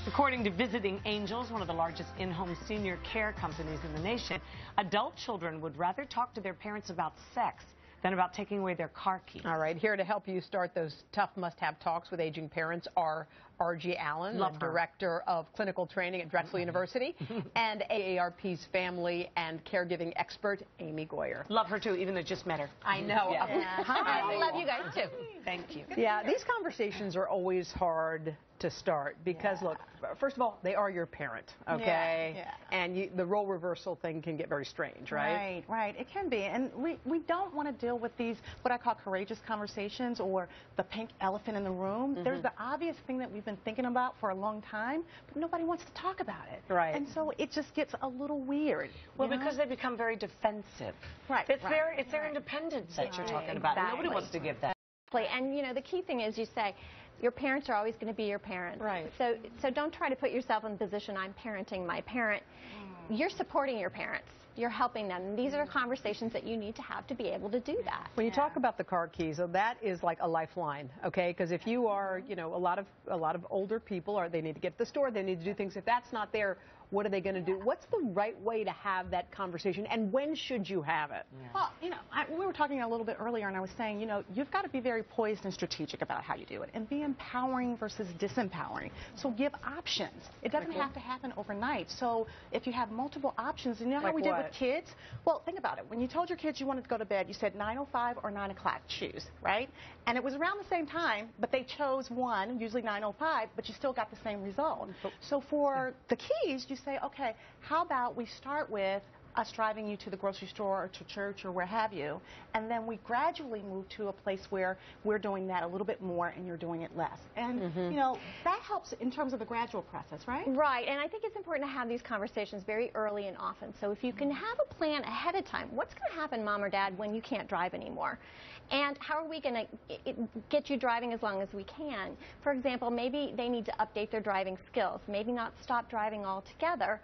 According to Visiting Angels, one of the largest in-home senior care companies in the nation, adult children would rather talk to their parents about sex than about taking away their car keys. All right, here to help you start those tough must-have talks with aging parents are R.G. Allen, the Director of Clinical Training at Drexel University, and AARP's family and caregiving expert, Amy Goyer. Love her, too, even though I just met her. I know. Yeah. Hi. I love you guys, too. Thank you. Yeah, these conversations are always hard to start because, look, first of all, they are your parent, okay? Yeah. And the role reversal thing can get very strange, right? Right. It can be. And we don't want to deal with these, what I call courageous conversations or the pink elephant in the room. There's the obvious thing that we've been thinking about for a long time, but nobody wants to talk about it. Right. And so it just gets a little weird. Well, because they become very defensive. Right. It's their independence that you're talking about. Nobody wants to give that. And, you know, the key thing is you say, your parents are always going to be your parents. Right. So don't try to put yourself in the position, I'm parenting my parent. You're supporting your parents. You're helping them. And these are conversations that you need to have to be able to do that. When you talk about the car keys, so that is like a lifeline, okay? Because if you are, you know, a lot of older people they need to get to the store, they need to do things. If that's not there, what are they going to do? What's the right way to have that conversation, and when should you have it? Well, you know, we were talking a little bit earlier, and I was saying, you know, you've got to be very poised and strategic about how you do it, and be empowering versus disempowering. So give options. It doesn't have to happen overnight. So if you have multiple options, and you know how we did with kids? Well, think about it. When you told your kids you wanted to go to bed, you said 9:05 or 9 o'clock, choose, right? And it was around the same time, but they chose one, usually 9:05, but you still got the same result. So for the keys, you say, okay, how about we start with us driving you to the grocery store or to church or where have you, and then we gradually move to a place where we're doing that a little bit more and you're doing it less. And, you know, that helps in terms of the gradual process, right? Right, and I think it's important to have these conversations very early and often. So if you can have a plan ahead of time, what's going to happen, Mom or Dad, when you can't drive anymore? And how are we going to get you driving as long as we can? For example, maybe they need to update their driving skills, maybe not stop driving altogether.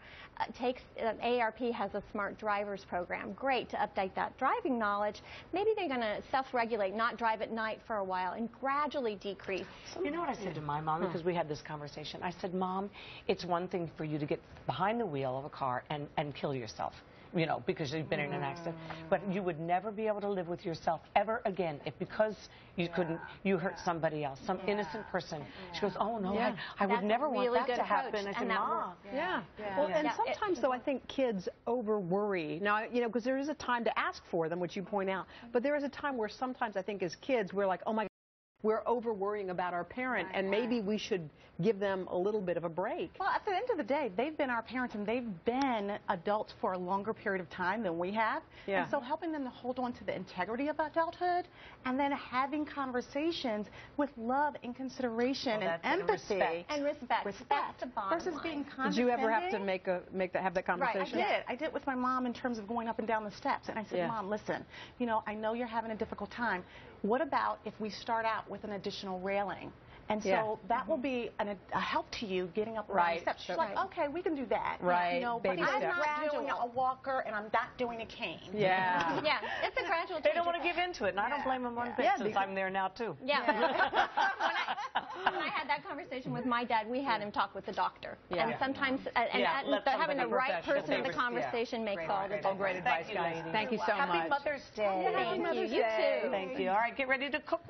AARP has a Smart Drivers program. Great to update that driving knowledge. Maybe they're going to self-regulate, not drive at night for a while, and gradually decrease. You know what I said to my mom, because we had this conversation? I said, Mom, it's one thing for you to get behind the wheel of a car and kill yourself, you know, because you've been in an accident. But you would never be able to live with yourself ever again if because you hurt somebody else, some innocent person. She goes, oh, no, I would never want that to happen. I said, Mom. Well, and sometimes, though, I think kids over-worry. Now, you know, because there is a time to ask for them, which you point out. But there is a time where sometimes I think as kids, we're like, oh, my God, we're over-worrying about our parent, and maybe we should give them a little bit of a break. Well, at the end of the day, they've been our parents, and they've been adults for a longer period of time than we have. And so helping them to hold on to the integrity of adulthood, and then having conversations with love and consideration and empathy. And respect. That's the bottom versus line. being condescending. Did you ever have to have that conversation? Right, I did with my mom in terms of going up and down the steps. And I said, Mom, listen, you know, I know you're having a difficult time. What about if we start out with an additional railing? And so that will be a help to you getting up the steps. She's like, okay, we can do that. Right. You know, but I'm not doing a walker and I'm not doing a cane. Yeah, it's a gradual change. They don't want to give into it, and I don't blame them one bit since I'm there now, too. Yeah. When I had that conversation with my dad, we had him talk with the doctor. And sometimes, having the right person in the conversation makes all the difference. Great advice, guys. Thank you so much. Happy Mother's Day. Thank you. You too. Thank you. All right, get ready to cook.